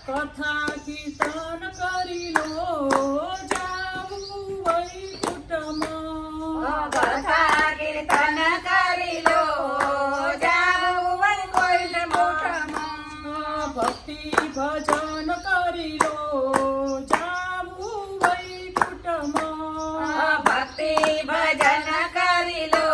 કથા કીર્તન કરી લો જાવું વૈકુંઠમાં. કથા કીર્તન કરી લો જાવું વૈકુંઠમાં. ભક્તિ ભજન કરી લો જાવું વૈકુંઠમાં. ભક્તિ ભજન કરી લો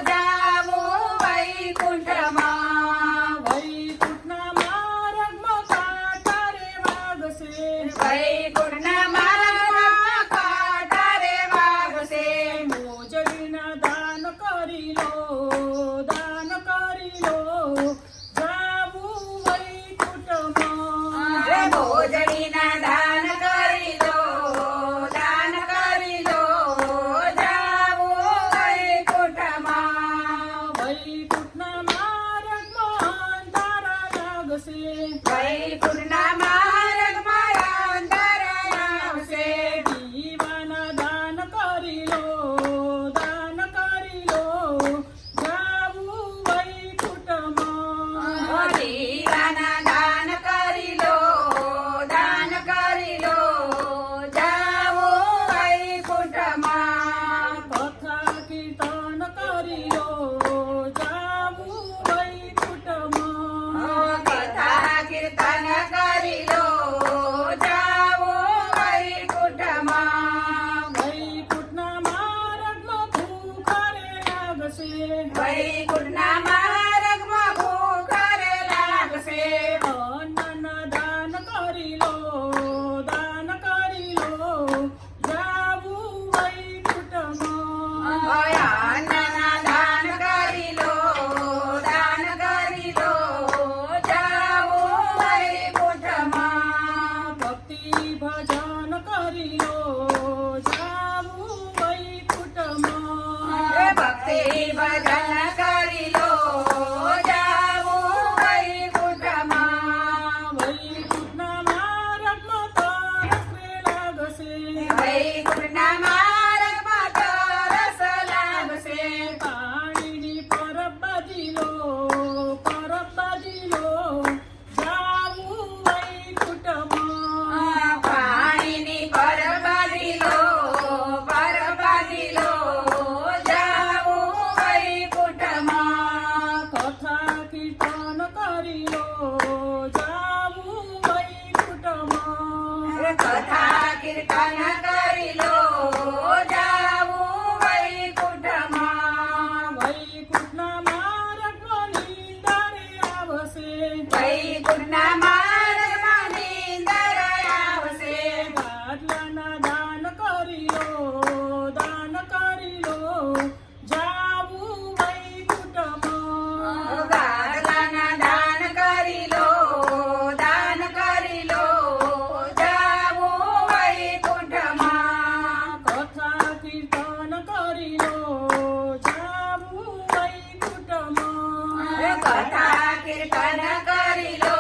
જાવું વૈકુંઠમાં. વૈકુંઠના માર્ગમાં કાંટા રે વાગશે. વૈકુંઠના માર્ગમાં કાંટા રે વાગશે. મોજડીના દાન કરી લો જાવું વૈકુંઠમાં. ભોજડીના દાન કરી લો જાવું વૈકુંઠમાં. વૈકુંઠના માર્ગમાં અંધારા લાગશે. વૈકુંઠના માર્ગમાં અંધારા આવશે. દીવાના દાન કરી લો જાવું વૈકુંઠમાં. દીવાના દાન કરી લો જાવું વૈકુંઠમાં. કથા કીર્તન કરી લો જાવું વૈકુંઠમાં. કથા કીર્તન કરી લો જાવું વૈકુંઠમાં. વૈકુંઠના માર્ગમાં ભૂખ રે લાગશે. વૈકુંઠના માર્ગમાં ભૂખ રે લાગશે. અન્નના દાન કરી લો જાવું વૈકુંઠમાં. અન્નના દાન કરી લો જાવું વૈકુંઠમાં. ભક્તિ ભજન કરી લો જાવું વૈકુંઠમાં. ભક્તિ ભજન કરી લો જાવું વૈકુંઠમાં. વૈકુંઠના માર્ગમાં તરસ લાગશે. વૈકુંઠના માર્ગમાં તરસ લાગશે. પાણીની પરબ બાંધી લો જાવું વૈકુંઠમાં. પાણીની પર બાંધી લો જાવું વૈકુંઠમાં. કથા કીર્તન કરી લો જાવું વૈકુંઠમાં. કથા કીર્તન કરી લો જાવું વૈકુંઠમાં. વૈકુંઠના માર્ગમાં નીંદરે આવશે. વૈકુંઠના માર્ગમાં નીંદર આવશે. ગાદલાના દાન કરી લો જાવું વૈકુંઠમાં. ગાદલાના દાન કરી લો જાવું વૈકુંઠમાં. કથા કીર્તન કરી લો જાવું વૈકુંઠમાં. કથા કીર્તન કરી લો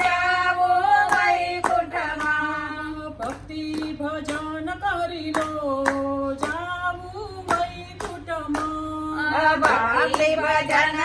જાવું વૈકુંઠમાં. ભક્તિ ભજન કરી લો જાવું વૈકુંઠમાં. ભક્તિ ભજન